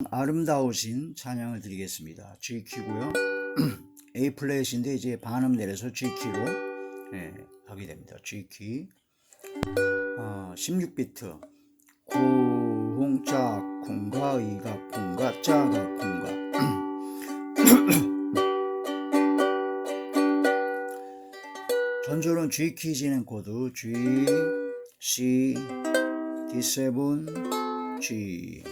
아름다우신 찬양을 드리겠습니다. G 키고요. A 플랫인데 이제 반음 내려서 G 키로 하게 됩니다. G 키. 16비트. 고홍짝 콩가 이가 콩가 짜가 콩가. 전조는 G 키 진행 코드 G, C, D7, G.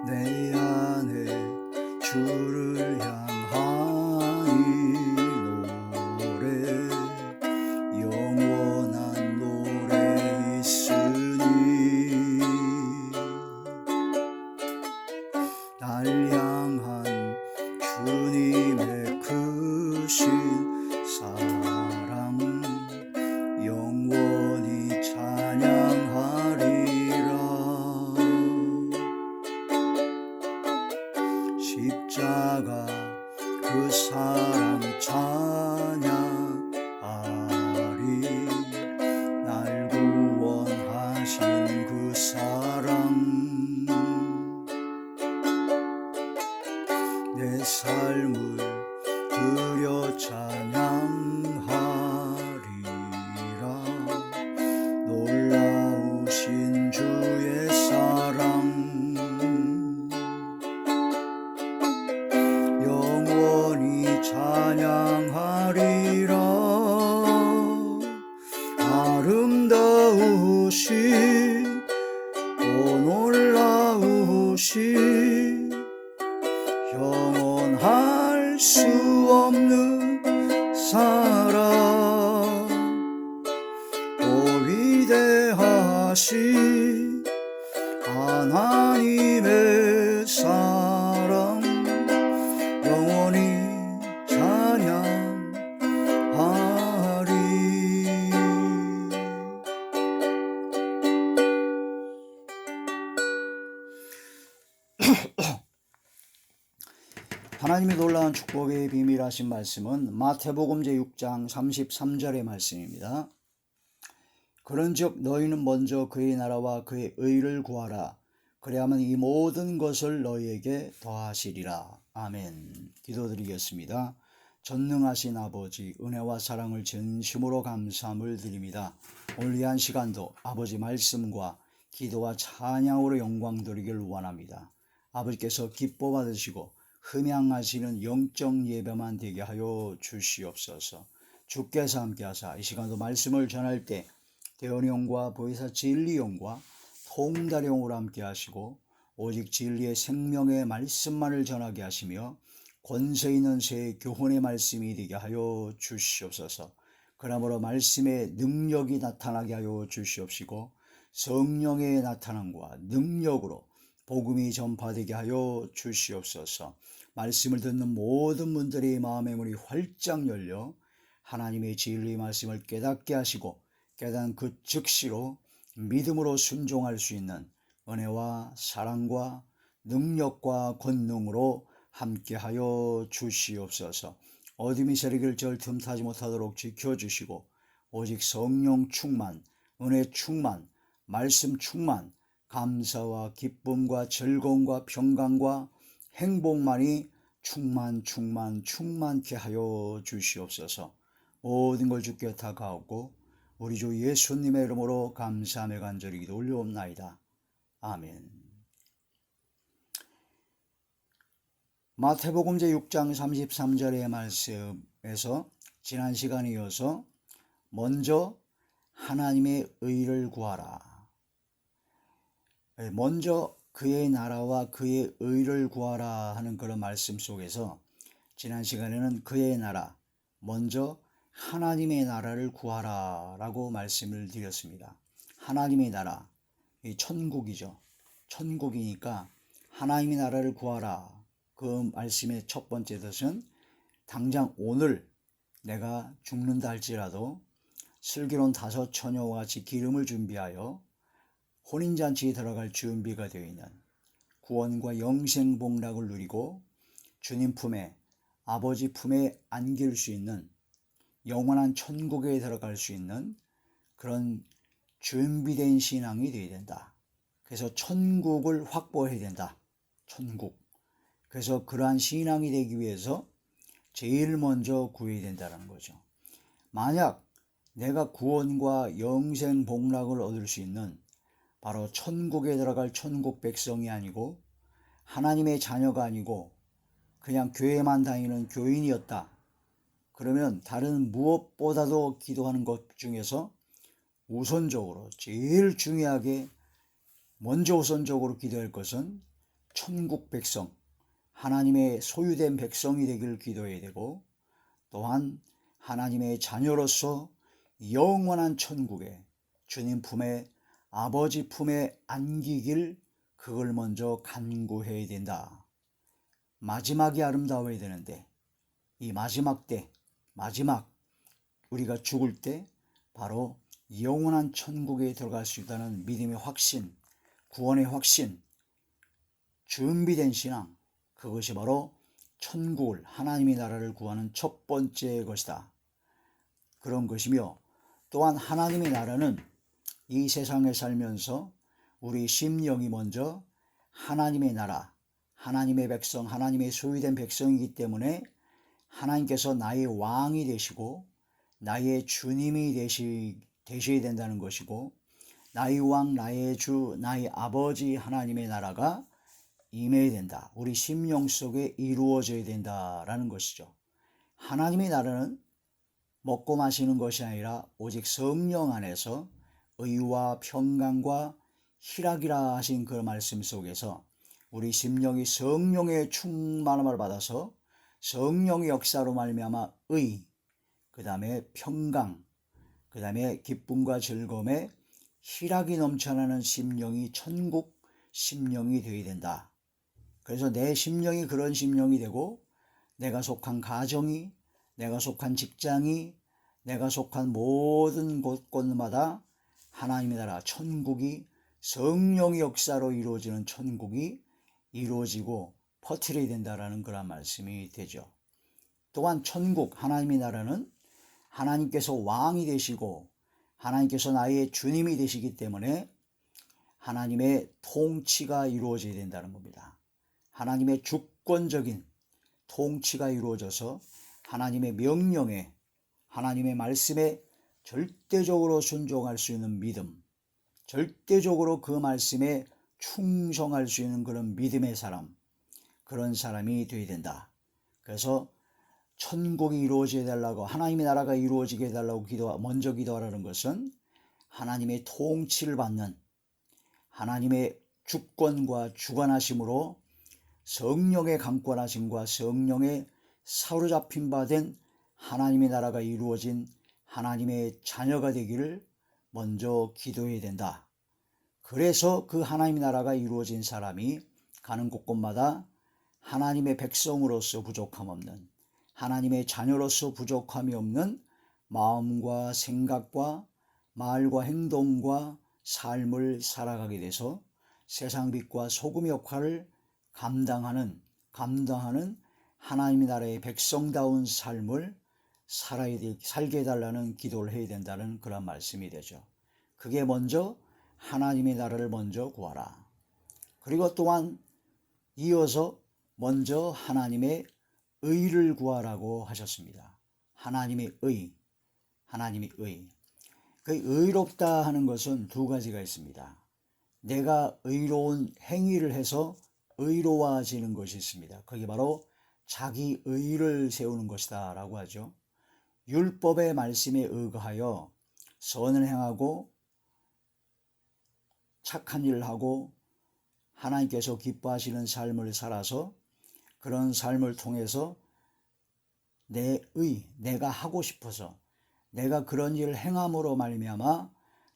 내 안에 주를 향하니 노래 영원한 노래 있으니 날 향한 주님의 크신 사랑 영원히 찬양하리라. 십자가 그 사랑 찬양하리. 날 구원하신 그 사랑 내 삶을 드려 찬양하리라. 놀라우신 주의 사랑 영원히 찬양하리라. 아름다우신 오 놀라우신 영원할 수 없는 사랑 오 위대하신 하나님의 사랑 영원히 찬양하리. 하나님의 놀라운 축복의 비밀하신 말씀은 마태복음 제6장 33절의 말씀입니다. 그런즉 너희는 먼저 그의 나라와 그의 의를 구하라. 그래야만 이 모든 것을 너희에게 더하시리라. 아멘. 기도드리겠습니다. 전능하신 아버지, 은혜와 사랑을 진심으로 감사함을 드립니다. 오늘 이 한 시간도 아버지 말씀과 기도와 찬양으로 영광 드리길 원합니다. 아버지께서 기뻐 받으시고 흠양하시는 영적 예배만 되게 하여 주시옵소서. 주께서 함께하사 이 시간도 말씀을 전할 때 대언용과 보혜사 진리용과 통달용으로 함께 하시고 오직 진리의 생명의 말씀만을 전하게 하시며 권세 있는 새 교훈의 말씀이 되게 하여 주시옵소서. 그러므로 말씀의 능력이 나타나게 하여 주시옵시고 성령의 나타남과 능력으로 복음이 전파되게 하여 주시옵소서. 말씀을 듣는 모든 분들의 마음의 문이 활짝 열려 하나님의 진리의 말씀을 깨닫게 하시고 깨닫은 그 즉시로 믿음으로 순종할 수 있는 은혜와 사랑과 능력과 권능으로 함께하여 주시옵소서. 어둠이 세력을 절 틈타지 못하도록 지켜주시고 오직 성령 충만, 은혜 충만, 말씀 충만, 감사와 기쁨과 즐거움과 평강과 행복만이 충만케 하여 주시옵소서. 모든 걸 주께 다가오고 우리 주 예수님의 이름으로 감사하며 간절히 기도 올려옵나이다. 아멘. 마태복음 제6장 33절의 말씀에서 지난 시간에 이어서 먼저 하나님의 의를 구하라. 먼저 그의 나라와 그의 의를 구하라 하는 그런 말씀 속에서 지난 시간에는 그의 나라, 먼저 하나님의 나라를 구하라 라고 말씀을 드렸습니다. 하나님의 나라, 이 천국이죠. 천국이니까 하나님의 나라를 구하라. 그 말씀의 첫 번째 뜻은 당장 오늘 내가 죽는다 할지라도 슬기로운 5 처녀와 같이 기름을 준비하여 혼인잔치에 들어갈 준비가 되어 있는 구원과 영생 복락을 누리고 주님 품에 아버지 품에 안길 수 있는 영원한 천국에 들어갈 수 있는 그런 준비된 신앙이 되어야 된다. 그래서 천국을 확보해야 된다. 천국. 그래서 그러한 신앙이 되기 위해서 제일 먼저 구해야 된다는 거죠. 만약 내가 구원과 영생 복락을 얻을 수 있는 바로 천국에 들어갈 천국 백성이 아니고 하나님의 자녀가 아니고 그냥 교회만 다니는 교인이었다. 그러면 다른 무엇보다도 기도하는 것 중에서 우선적으로 제일 중요하게 먼저 우선적으로 기도할 것은 천국 백성, 하나님의 소유된 백성이 되기를 기도해야 되고 또한 하나님의 자녀로서 영원한 천국에 주님 품에 아버지 품에 안기길 그걸 먼저 간구해야 된다. 마지막이 아름다워야 되는데 이 마지막 때 마지막 우리가 죽을 때 바로 영원한 천국에 들어갈 수 있다는 믿음의 확신, 구원의 확신, 준비된 신앙, 그것이 바로 천국을 하나님의 나라를 구하는 첫 번째 것이다. 그런 것이며 또한 하나님의 나라는 이 세상에 살면서 우리 심령이 먼저 하나님의 나라, 하나님의 백성, 하나님의 소유된 백성이기 때문에 하나님께서 나의 왕이 되시고 나의 주님이 되셔야 된다는 것이고 나의 왕, 나의 주, 나의 아버지 하나님의 나라가 임해야 된다. 우리 심령 속에 이루어져야 된다라는 것이죠. 하나님의 나라는 먹고 마시는 것이 아니라 오직 성령 안에서 의와 평강과 희락이라 하신 그 말씀 속에서 우리 심령이 성령의 충만함을 받아서 성령의 역사로 말미암아 의, 그 다음에 평강, 그 다음에 기쁨과 즐거움에 희락이 넘쳐나는 심령이 천국 심령이 되어야 된다. 그래서 내 심령이 그런 심령이 되고 내가 속한 가정이, 내가 속한 직장이, 내가 속한 모든 곳곳마다 하나님의 나라 천국이 성령의 역사로 이루어지는 천국이 이루어지고 퍼뜨려야 된다라는 그런 말씀이 되죠. 또한 천국 하나님의 나라는 하나님께서 왕이 되시고 하나님께서 나의 주님이 되시기 때문에 하나님의 통치가 이루어져야 된다는 겁니다. 하나님의 주권적인 통치가 이루어져서 하나님의 명령에 하나님의 말씀에 절대적으로 순종할 수 있는 믿음, 절대적으로 그 말씀에 충성할 수 있는 그런 믿음의 사람, 그런 사람이 되어야 된다. 그래서 천국이 이루어져야 달라고 하나님의 나라가 이루어지게 해달라고 먼저 기도하라는 것은 하나님의 통치를 받는 하나님의 주권과 주관하심으로 성령의 강권하심과 성령의 사로잡힌 바 된 하나님의 나라가 이루어진 하나님의 자녀가 되기를 먼저 기도해야 된다. 그래서 그 하나님의 나라가 이루어진 사람이 가는 곳곳마다 하나님의 백성으로서 부족함 없는 하나님의 자녀로서 부족함이 없는 마음과 생각과 말과 행동과 삶을 살아가게 돼서 세상 빛과 소금의 역할을 감당하는 하나님의 나라의 백성다운 삶을 살게 해달라는 기도를 해야 된다는 그런 말씀이 되죠. 그게 먼저 하나님의 나라를 먼저 구하라. 그리고 또한 이어서 먼저 하나님의 의를 구하라고 하셨습니다. 하나님의 의. 그 의롭다 하는 것은 두 가지가 있습니다. 내가 의로운 행위를 해서 의로워지는 것이 있습니다. 그게 바로 자기 의를 세우는 것이다 라고 하죠. 율법의 말씀에 의거하여 선을 행하고 착한 일을 하고 하나님께서 기뻐하시는 삶을 살아서 그런 삶을 통해서 내가 하고 싶어서 내가 그런 일을 행함으로 말미암아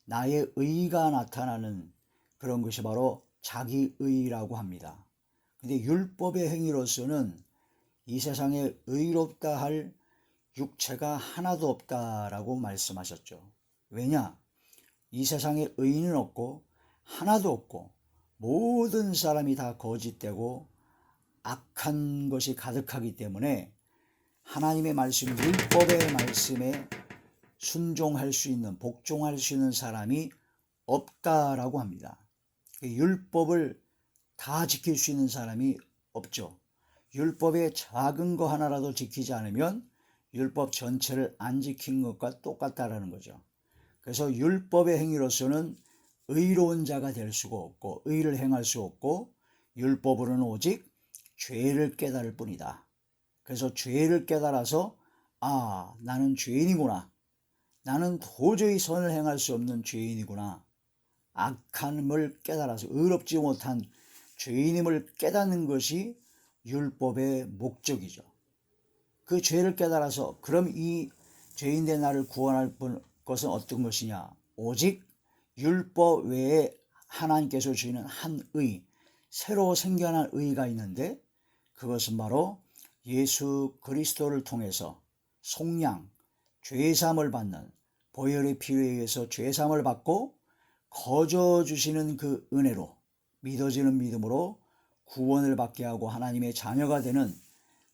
나의 의가 나타나는 그런 것이 바로 자기의라고 합니다. 근데 율법의 행위로서는 이 세상에 의롭다 할 육체가 하나도 없다라고 말씀하셨죠. 왜냐? 이 세상에 의인은 없고 하나도 없고 모든 사람이 다 거짓되고 악한 것이 가득하기 때문에 하나님의 말씀, 율법의 말씀에 순종할 수 있는, 복종할 수 있는 사람이 없다라고 합니다. 율법을 다 지킬 수 있는 사람이 없죠. 율법의 작은 거 하나라도 지키지 않으면 율법 전체를 안 지킨 것과 똑같다라는 거죠. 그래서 율법의 행위로서는 의로운 자가 될 수가 없고 의를 행할 수 없고 율법으로는 오직 죄를 깨달을 뿐이다. 그래서 죄를 깨달아서 나는 죄인이구나. 나는 도저히 선을 행할 수 없는 죄인이구나. 악함을 깨달아서 의롭지 못한 죄인임을 깨닫는 것이 율법의 목적이죠. 그 죄를 깨달아서 그럼 이 죄인된 나를 구원할 것은 어떤 것이냐? 오직 율법 외에 하나님께서 주시는 한 의, 새로 생겨난 의가 있는데 그것은 바로 예수 그리스도를 통해서 속량, 죄사함을 받는 보혈의 피에 의해서 죄사함을 받고 거저 주시는 그 은혜로 믿어지는 믿음으로 구원을 받게 하고 하나님의 자녀가 되는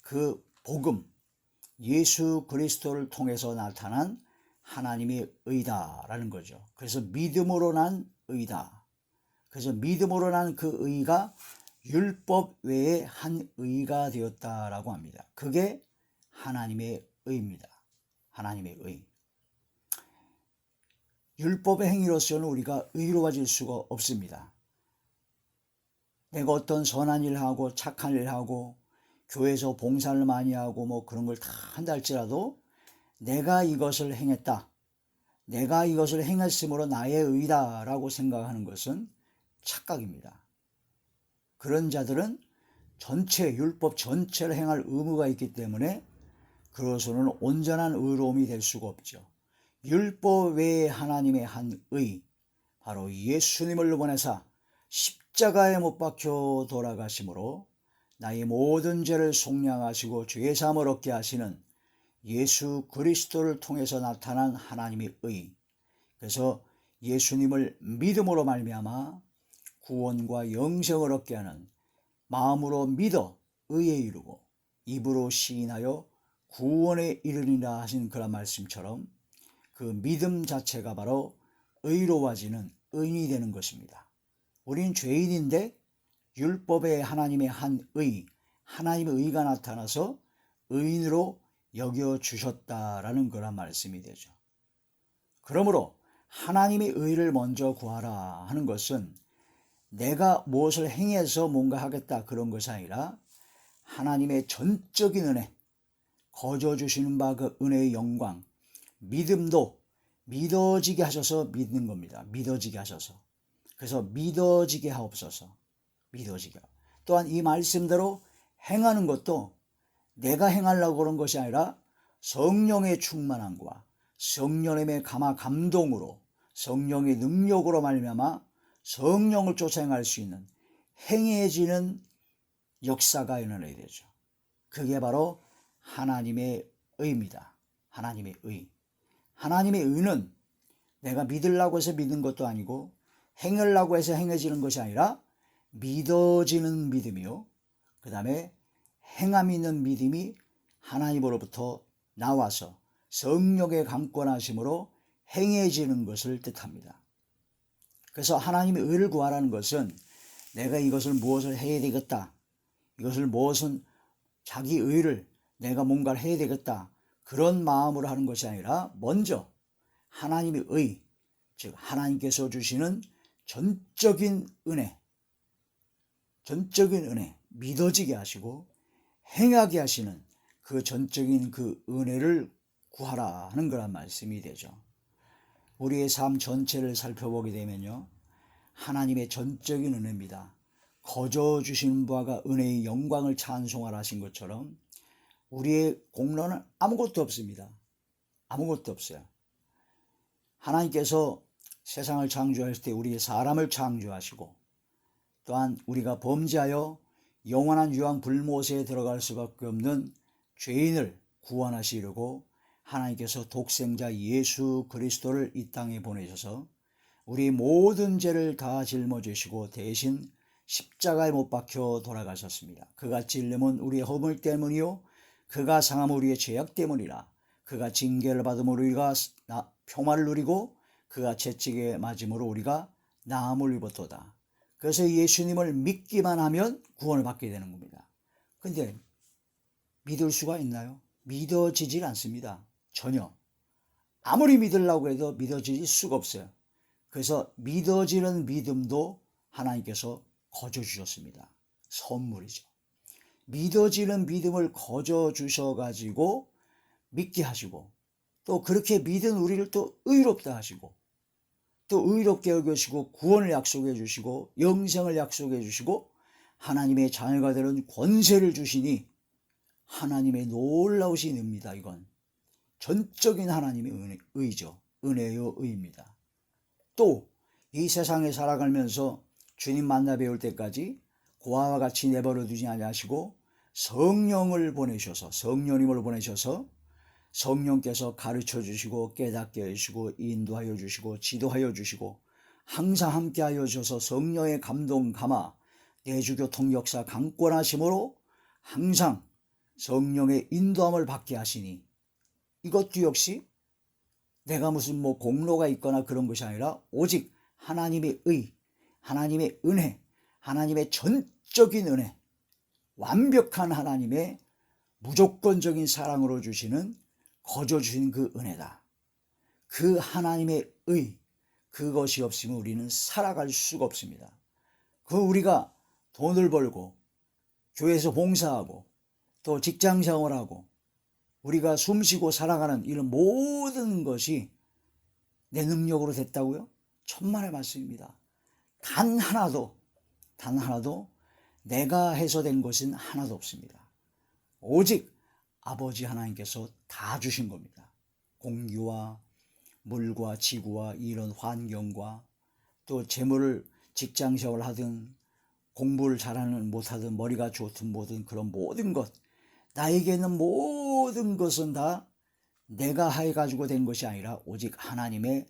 그 복음, 예수 그리스도를 통해서 나타난 하나님의 의다라는 거죠. 그래서 믿음으로 난 의다. 그래서 믿음으로 난 그 의가 율법 외에 한 의가 되었다라고 합니다. 그게 하나님의 의입니다. 하나님의 의. 율법의 행위로서는 우리가 의로워질 수가 없습니다. 내가 어떤 선한 일을 하고 착한 일을 하고 교회에서 봉사를 많이 하고 뭐 그런 걸 다 한다 할지라도 내가 이것을 행했다. 내가 이것을 행했으므로 나의 의다라고 생각하는 것은 착각입니다. 그런 자들은 전체 율법 전체를 행할 의무가 있기 때문에 그로서는 온전한 의로움이 될 수가 없죠. 율법 외에 하나님의 한 의, 바로 예수님을 보내사 십자가에 못 박혀 돌아가심으로 나의 모든 죄를 속량하시고 죄사함을 얻게 하시는 예수 그리스도를 통해서 나타난 하나님의 의. 그래서 예수님을 믿음으로 말미암아 구원과 영생을 얻게 하는 마음으로 믿어 의에 이르고 입으로 시인하여 구원에 이르리라 하신 그런 말씀처럼 그 믿음 자체가 바로 의로워지는 의인이 되는 것입니다. 우리는 죄인인데 율법에 하나님의 한 의, 하나님의 의가 나타나서 의인으로 여겨주셨다라는 그런 말씀이 되죠. 그러므로 하나님의 의를 먼저 구하라 하는 것은 내가 무엇을 행해서 뭔가 하겠다 그런 것이 아니라 하나님의 전적인 은혜, 거저 주시는 바 그 은혜의 영광, 믿음도 믿어지게 하셔서 믿는 겁니다. 믿어지게 하셔서. 그래서 믿어지게 하옵소서. 믿어지게. 또한 이 말씀대로 행하는 것도 내가 행하려고 그런 것이 아니라 성령의 충만함과 성령의 감동으로 성령의 능력으로 말미암아 성령을 쫓아 행할 수 있는 행해지는 역사가 일어나야 되죠. 그게 바로 하나님의 의입니다. 하나님의 의. 하나님의 의는 내가 믿으려고 해서 믿는 것도 아니고 행하려고 해서 행해지는 것이 아니라 믿어지는 믿음이요. 그 다음에 행함 있는 믿음이 하나님으로부터 나와서 성령의 강권하심으로 행해지는 것을 뜻합니다. 그래서 하나님의 의를 구하라는 것은 내가 이것을 무엇을 해야 되겠다. 이것을 무엇은 자기 의를 내가 뭔가를 해야 되겠다. 그런 마음으로 하는 것이 아니라 먼저 하나님의 의, 즉 하나님께서 주시는 전적인 은혜, 믿어지게 하시고 행하게 하시는 그 전적인 그 은혜를 구하라 하는 그런 말씀이 되죠. 우리의 삶 전체를 살펴보게 되면요, 하나님의 전적인 은혜입니다. 거저 주신 바가 은혜의 영광을 찬송하라 하신 것처럼 우리의 공로는 아무것도 없습니다. 아무것도 없어요. 하나님께서 세상을 창조하실 때 우리의 사람을 창조하시고 또한 우리가 범죄하여 영원한 유황 불못에 들어갈 수밖에 없는 죄인을 구원하시려고 하나님께서 독생자 예수 그리스도를 이 땅에 보내셔서 우리 모든 죄를 다 짊어지시고 대신 십자가에 못 박혀 돌아가셨습니다. 그가 찔림은 우리의 허물 때문이요 그가 상함은 우리의 죄악 때문이라. 그가 징계를 받음으로 우리가 평화를 누리고 그가 채찍에 맞음으로 우리가 나음을 입었도다. 그래서 예수님을 믿기만 하면 구원을 받게 되는 겁니다. 근데 믿을 수가 있나요? 믿어지질 않습니다. 전혀. 아무리 믿으려고 해도 믿어질 수가 없어요. 그래서 믿어지는 믿음도 하나님께서 거저 주셨습니다. 선물이죠. 믿어지는 믿음을 거저 주셔가지고 믿게 하시고 또 그렇게 믿은 우리를 또 의롭다 하시고 또 의롭게 여기시고 구원을 약속해 주시고 영생을 약속해 주시고 하나님의 자녀가 되는 권세를 주시니 하나님의 놀라우신 은입니다. 이건 전적인 하나님의 의죠. 은혜요 의입니다. 또 이 세상에 살아가면서 주님 만나 뵈올 때까지 고아와 같이 내버려 두지 아니하시고 성령을 보내셔서 성령님을 보내셔서 성령께서 가르쳐 주시고 깨닫게 해주시고 인도하여 주시고 지도하여 주시고 항상 함께하여 주셔서 성령의 감동 감화 내주교통 역사 강권하심으로 항상 성령의 인도함을 받게 하시니 이것도 역시 내가 무슨 공로가 있거나 그런 것이 아니라 오직 하나님의 의, 하나님의 은혜, 하나님의 전적인 은혜, 완벽한 하나님의 무조건적인 사랑으로 주시는 거저 주신 그 은혜다. 그 하나님의 의, 그것이 없으면 우리는 살아갈 수가 없습니다. 그 우리가 돈을 벌고 교회에서 봉사하고 또 직장생활하고 우리가 숨쉬고 살아가는 이런 모든 것이 내 능력으로 됐다고요? 천만의 말씀입니다. 단 하나도 내가 해서 된 것은 하나도 없습니다. 오직 아버지 하나님께서 다 주신 겁니다. 공기와 물과 지구와 이런 환경과 또 재물을 직장생활을 하든 공부를 잘하는 못하든 머리가 좋든 뭐든 그런 모든 것 나에게 있는 모든 것은 다 내가 해가지고 된 것이 아니라 오직 하나님의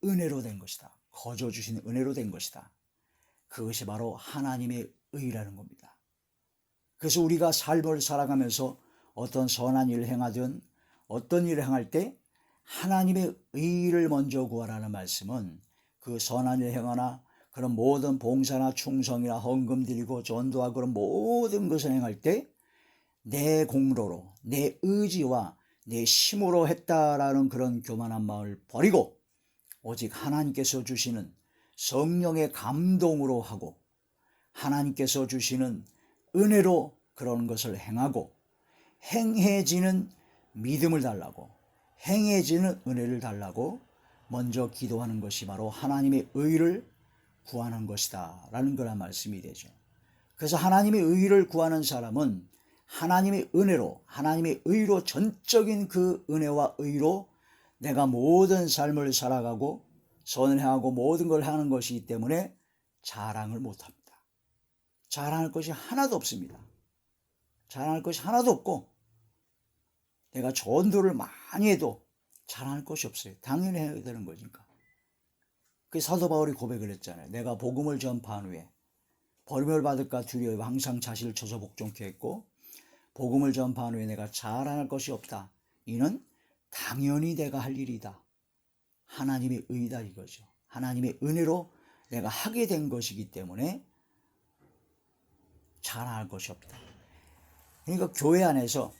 은혜로 된 것이다. 거저 주신 은혜로 된 것이다. 그것이 바로 하나님의 의라는 겁니다. 그래서 우리가 삶을 살아가면서 어떤 선한 일을 행하든 어떤 일을 행할 때 하나님의 의를 먼저 구하라는 말씀은 그 선한 일을 행하나 그런 모든 봉사나 충성이나 헌금 드리고 전도하고 그런 모든 것을 행할 때 내 공로로 내 의지와 내 힘으로 했다라는 그런 교만한 마음을 버리고 오직 하나님께서 주시는 성령의 감동으로 하고 하나님께서 주시는 은혜로 그런 것을 행하고 행해지는 믿음을 달라고 행해지는 은혜를 달라고 먼저 기도하는 것이 바로 하나님의 의를 구하는 것이다 라는 그런 말씀이 되죠. 그래서 하나님의 의를 구하는 사람은 하나님의 은혜로 하나님의 의로 전적인 그 은혜와 의로 내가 모든 삶을 살아가고 선을 행하고 모든 걸 하는 것이기 때문에 자랑을 못합니다. 자랑할 것이 하나도 없습니다. 자랑할 것이 하나도 없고 내가 전도를 많이 해도 자랑할 것이 없어요. 당연히 해야 되는 거니까. 그 사도 바울이 고백을 했잖아요. 내가 복음을 전파한 후에 버림을 받을까 두려워 항상 자신을 쳐서 복종케 했고 복음을 전파한 후에 내가 자랑할 것이 없다. 이는 당연히 내가 할 일이다. 하나님의 의다 이거죠. 하나님의 은혜로 내가 하게 된 것이기 때문에 자랑할 것이 없다. 그러니까 교회 안에서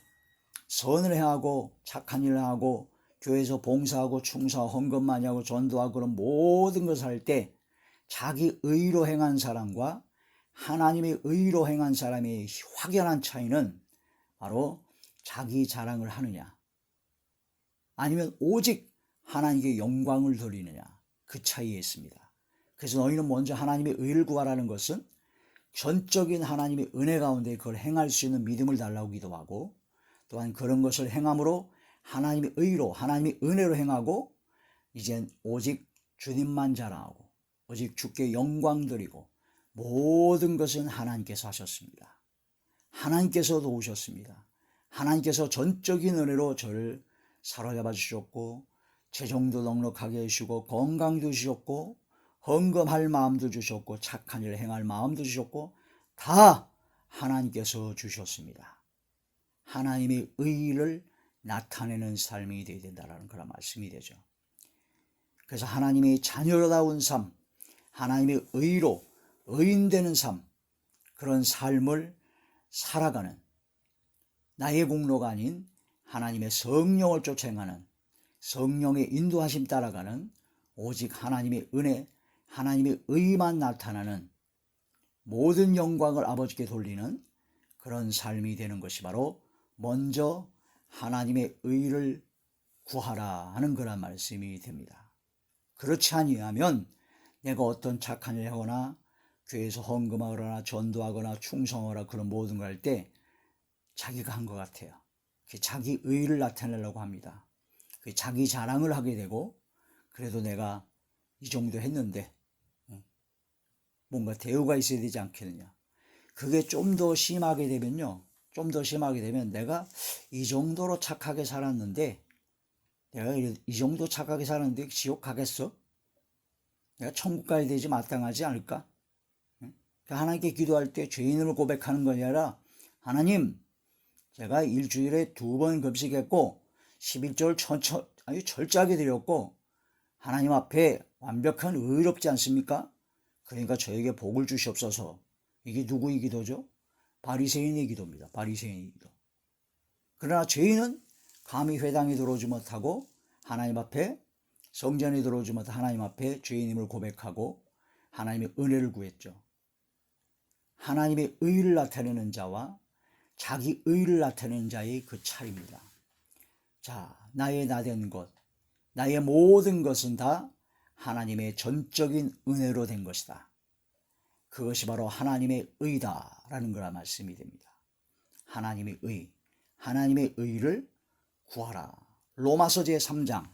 선을 행하고 착한 일을 하고 교회에서 봉사하고 충성하고 헌금 많이 하고 전도하고 그런 모든 것을 할 때 자기 의로 행한 사람과 하나님의 의로 행한 사람의 확연한 차이는 바로 자기 자랑을 하느냐 아니면 오직 하나님께 영광을 돌리느냐 그 차이에 있습니다. 그래서 너희는 먼저 하나님의 의를 구하라는 것은 전적인 하나님의 은혜 가운데 그걸 행할 수 있는 믿음을 달라고 기도하고 또한 그런 것을 행함으로 하나님의 의로 하나님의 은혜로 행하고 이젠 오직 주님만 자랑하고 오직 주께 영광 드리고 모든 것은 하나님께서 하셨습니다. 하나님께서 도우셨습니다. 하나님께서 전적인 은혜로 저를 사로잡아 주셨고 재정도 넉넉하게 해주시고 건강도 주셨고 헌금할 마음도 주셨고 착한 일을 행할 마음도 주셨고 다 하나님께서 주셨습니다. 하나님의 의를 나타내는 삶이 되어야 된다는 그런 말씀이 되죠. 그래서 하나님의 자녀다운 삶, 하나님의 의로 의인되는 삶, 그런 삶을 살아가는, 나의 공로가 아닌 하나님의 성령을 쫓아 행하는, 성령의 인도하심 따라가는, 오직 하나님의 은혜, 하나님의 의만 나타나는, 모든 영광을 아버지께 돌리는 그런 삶이 되는 것이 바로 먼저 하나님의 의를 구하라 하는 그런 말씀이 됩니다. 그렇지 아니하면 내가 어떤 착한 일을 하거나 교회에서 헌금하거나 전도하거나 충성하거나 그런 모든 걸 할 때 자기가 한 것 같아요. 자기 의를 나타내려고 합니다. 자기 자랑을 하게 되고, 그래도 내가 이 정도 했는데 뭔가 대우가 있어야 되지 않겠느냐. 그게 좀 더 심하게 되면요, 좀 더 심하게 되면 내가 이 정도로 착하게 살았는데, 내가 이 정도 착하게 살았는데 지옥 가겠어? 내가 천국 가야 되지 마땅하지 않을까? 하나님께 기도할 때 죄인을 고백하는 것이 아니라, 하나님, 제가 일주일에 2번 금식했고 11절 철저하게 드렸고 하나님 앞에 완벽한 의롭지 않습니까? 그러니까 저에게 복을 주시옵소서. 이게 누구의 기도죠? 바리새인의 기도입니다. 바리새인의 기도. 그러나 죄인은 감히 회당에 들어오지 못하고 하나님 앞에, 성전에 들어오지 못하고 하나님 앞에 죄인임을 고백하고 하나님의 은혜를 구했죠. 하나님의 의를 나타내는 자와 자기 의를 나타내는 자의 그 차이입니다. 자, 나의 나된 것, 나의 모든 것은 다 하나님의 전적인 은혜로 된 것이다. 그것이 바로 하나님의 의다라는 거라 말씀이 됩니다. 하나님의 의, 하나님의 의를 구하라. 로마서 제3장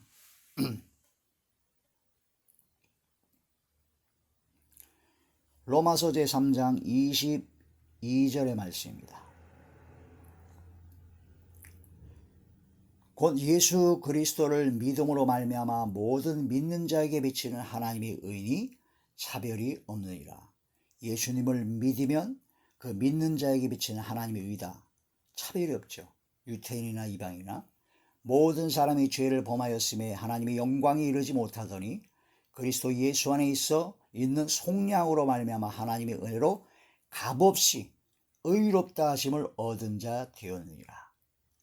로마서 제3장 22절의 말씀입니다. 곧 예수 그리스도를 믿음으로 말미암아 모든 믿는 자에게 비치는 하나님의 의인이 차별이 없느니라. 예수님을 믿으면 그 믿는 자에게 비치는 하나님의 의다. 차별이 없죠. 유태인이나 이방이나 모든 사람이 죄를 범하였음에 하나님의 영광에 이르지 못하더니 그리스도 예수 안에 있는 속량으로 말미암아 하나님의 은혜로 값없이 의롭다 하심을 얻은 자 되었느니라.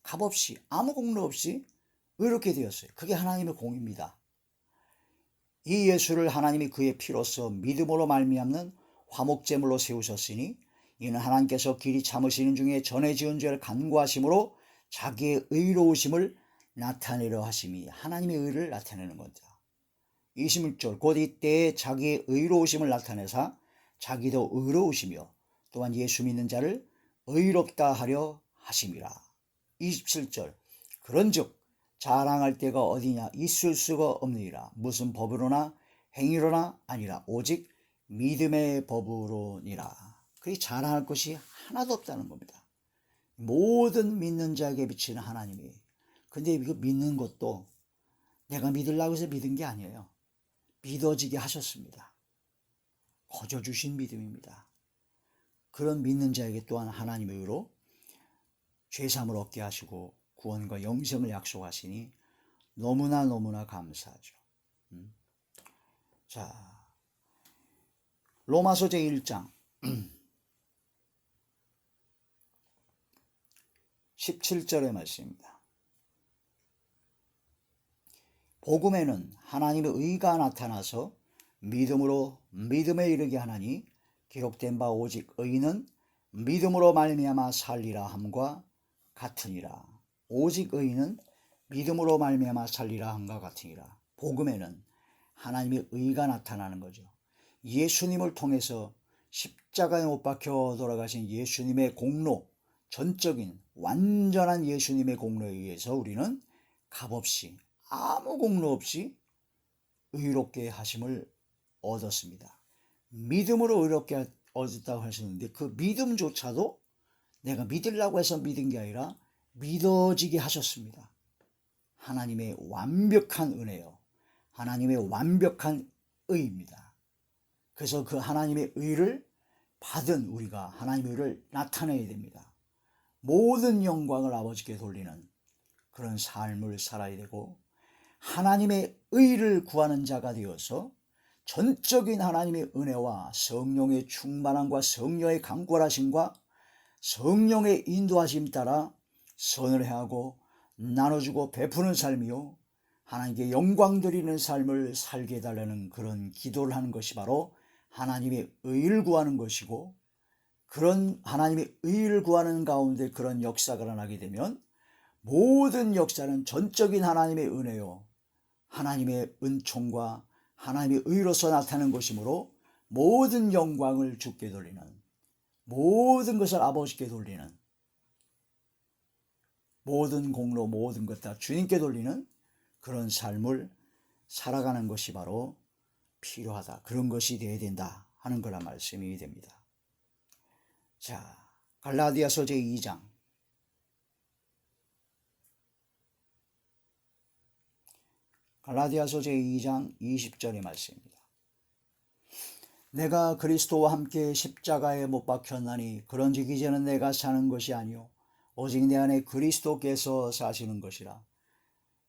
값없이, 아무 공로 없이 의롭게 되었어요. 그게 하나님의 공입니다. 이 예수를 하나님이 그의 피로써 믿음으로 말미암는 화목제물로 세우셨으니 이는 하나님께서 길이 참으시는 중에 전에 지은 죄를 간구하심으로 자기의 의로우심을 나타내려 하심이, 하나님의 의를 나타내는 거죠. 21절 곧 이때에 자기의 의로우심을 나타내사 자기도 의로우시며 또한 예수 믿는 자를 의롭다 하려 하심이라. 27절 그런즉 자랑할 데가 어디냐 있을 수가 없느니라. 무슨 법으로나 행위로나 아니라 오직 믿음의 법으로니라. 그게 자랑할 것이 하나도 없다는 겁니다. 모든 믿는 자에게 비치는 하나님이. 근데 이거 믿는 것도 내가 믿으려고 해서 믿은 게 아니에요. 믿어지게 하셨습니다. 거저 주신 믿음입니다. 그런 믿는 자에게 또한 하나님의 의로 죄사함을 얻게 하시고 구원과 영생을 약속하시니 너무나 감사하죠. 자, 로마서 제1장 17절의 말씀입니다. 복음에는 하나님의 의가 나타나서 믿음으로 믿음에 이르게 하나니 기록된 바 오직 의인은 믿음으로 말미암아 살리라 함과 같으니라. 오직 의인은 믿음으로 말미암아 살리라 함과 같으니라. 복음에는 하나님의 의가 나타나는 거죠. 예수님을 통해서 십자가에 못 박혀 돌아가신 예수님의 공로, 전적인 완전한 예수님의 공로에 의해서 우리는 값없이, 아무 공로 없이 의롭게 하심을 얻었습니다. 믿음으로 의롭게 얻었다고 하셨는데 그 믿음조차도 내가 믿으려고 해서 믿은 게 아니라 믿어지게 하셨습니다. 하나님의 완벽한 은혜요. 하나님의 완벽한 의입니다. 그래서 그 하나님의 의를 받은 우리가 하나님의 의를 나타내야 됩니다. 모든 영광을 아버지께 돌리는 그런 삶을 살아야 되고, 하나님의 의를 구하는 자가 되어서 전적인 하나님의 은혜와 성령의 충만함과 성령의 강권하심과 성령의 인도하심 따라 선을 행하고 나눠주고 베푸는 삶이요, 하나님께 영광 드리는 삶을 살게 해달라는 그런 기도를 하는 것이 바로 하나님의 의를 구하는 것이고, 그런 하나님의 의를 구하는 가운데 그런 역사가 일어나게 되면 모든 역사는 전적인 하나님의 은혜요, 하나님의 은총과 하나님의 의로서 나타나는 것이므로 모든 영광을 주께 돌리는, 모든 것을 아버지께 돌리는, 모든 공로 모든 것 다 주님께 돌리는 그런 삶을 살아가는 것이 바로 필요하다. 그런 것이 되어야 된다 하는 거란 말씀이 됩니다. 자, 갈라디아서 제2장 갈라디아서 제2장 20절의 말씀입니다. 내가 그리스도와 함께 십자가에 못 박혔나니 그런즉 이제는 내가 사는 것이 아니요 오직 내 안에 그리스도께서 사시는 것이라.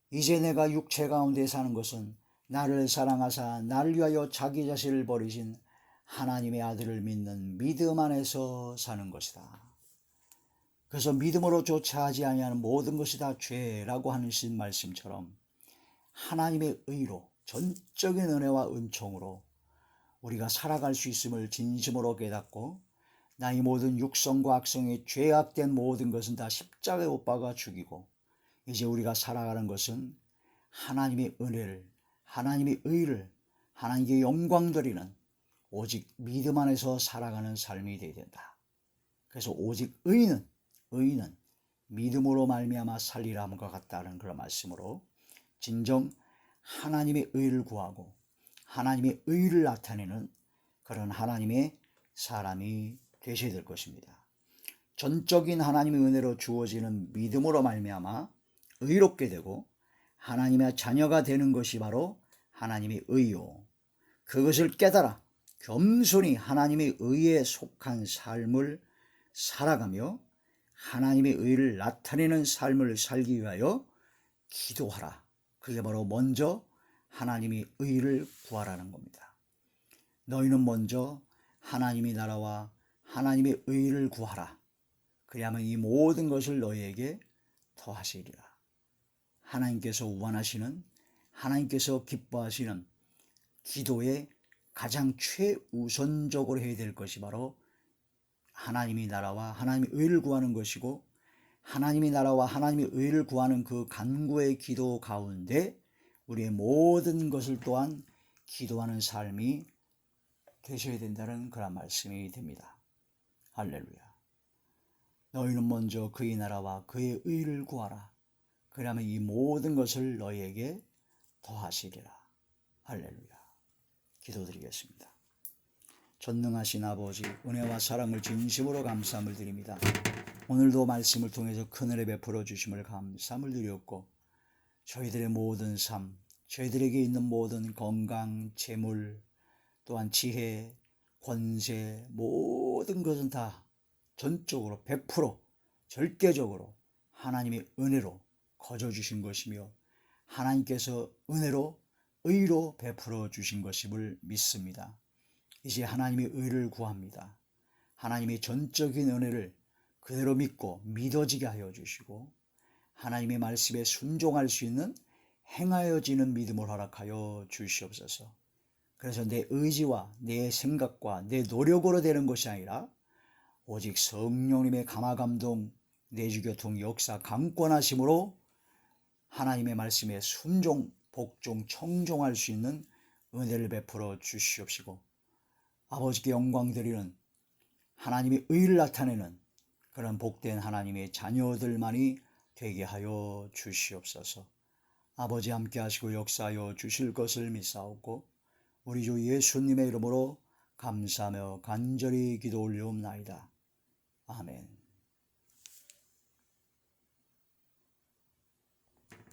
이제 내가 육체 가운데 사는 것은 나를 사랑하사 나를 위하여 자기 자신을 버리신 하나님의 아들을 믿는 믿음 안에서 사는 것이다. 그래서 믿음으로 조차하지 아니하는 모든 것이 다 죄라고 하는 신 말씀처럼 하나님의 의로 전적인 은혜와 은총으로 우리가 살아갈 수 있음을 진심으로 깨닫고, 나의 모든 육성과 악성의 죄악된 모든 것은 다 십자가에 못 박아 죽이고, 이제 우리가 살아가는 것은 하나님의 은혜를, 하나님의 의를, 하나님께 영광 드리는 오직 믿음 안에서 살아가는 삶이 되어야 된다. 그래서 오직 의인은 믿음으로 말미암아 살리라 함과 같다는 그런 말씀으로 진정 하나님의 의를 구하고 하나님의 의를 나타내는 그런 하나님의 사람이 되셔야 될 것입니다. 전적인 하나님의 은혜로 주어지는 믿음으로 말미암아 의롭게 되고 하나님의 자녀가 되는 것이 바로 하나님의 의요, 그것을 깨달아 겸손히 하나님의 의에 속한 삶을 살아가며 하나님의 의를 나타내는 삶을 살기 위하여 기도하라. 그게 바로 먼저 하나님의 의를 구하라는 겁니다. 너희는 먼저 하나님의 나라와 하나님의 의를 구하라. 그리하면 이 모든 것을 너희에게 더하시리라. 하나님께서 원하시는, 하나님께서 기뻐하시는 기도의 가장 최우선적으로 해야 될 것이 바로 하나님의 나라와 하나님의 의를 구하는 것이고, 하나님의 나라와 하나님의 의를 구하는 그 간구의 기도 가운데 우리의 모든 것을 또한 기도하는 삶이 되셔야 된다는 그런 말씀이 됩니다. 할렐루야. 너희는 먼저 그의 나라와 그의 의를 구하라. 그러면 이 모든 것을 너희에게 더하시리라. 할렐루야. 기도드리겠습니다. 전능하신 아버지, 은혜와 사랑을 진심으로 감사함을 드립니다. 오늘도 말씀을 통해서 큰 은혜 베풀어 주심을 감사함을 드렸고, 저희들의 모든 삶, 저희들에게 있는 모든 건강, 재물, 또한 지혜, 권세, 모든 것은 다 전적으로 100% 절대적으로 하나님의 은혜로 거저 주신 것이며, 하나님께서 은혜로 의로 베풀어 주신 것임을 믿습니다. 이제 하나님의 의를 구합니다. 하나님의 전적인 은혜를 그대로 믿고 믿어지게 하여 주시고, 하나님의 말씀에 순종할 수 있는 행하여지는 믿음을 허락하여 주시옵소서. 그래서 내 의지와 내 생각과 내 노력으로 되는 것이 아니라 오직 성령님의 감화감동, 내주교통 역사 강권하심으로 하나님의 말씀에 순종, 복종, 청종할 수 있는 은혜를 베풀어 주시옵시고, 아버지께 영광 드리는 하나님의 의를 나타내는 그런 복된 하나님의 자녀들만이 되게 하여 주시옵소서. 아버지 함께 하시고 역사하여 주실 것을 믿사옵고 우리 주 예수님의 이름으로 감사하며 간절히 기도 올리옵나이다. 아멘.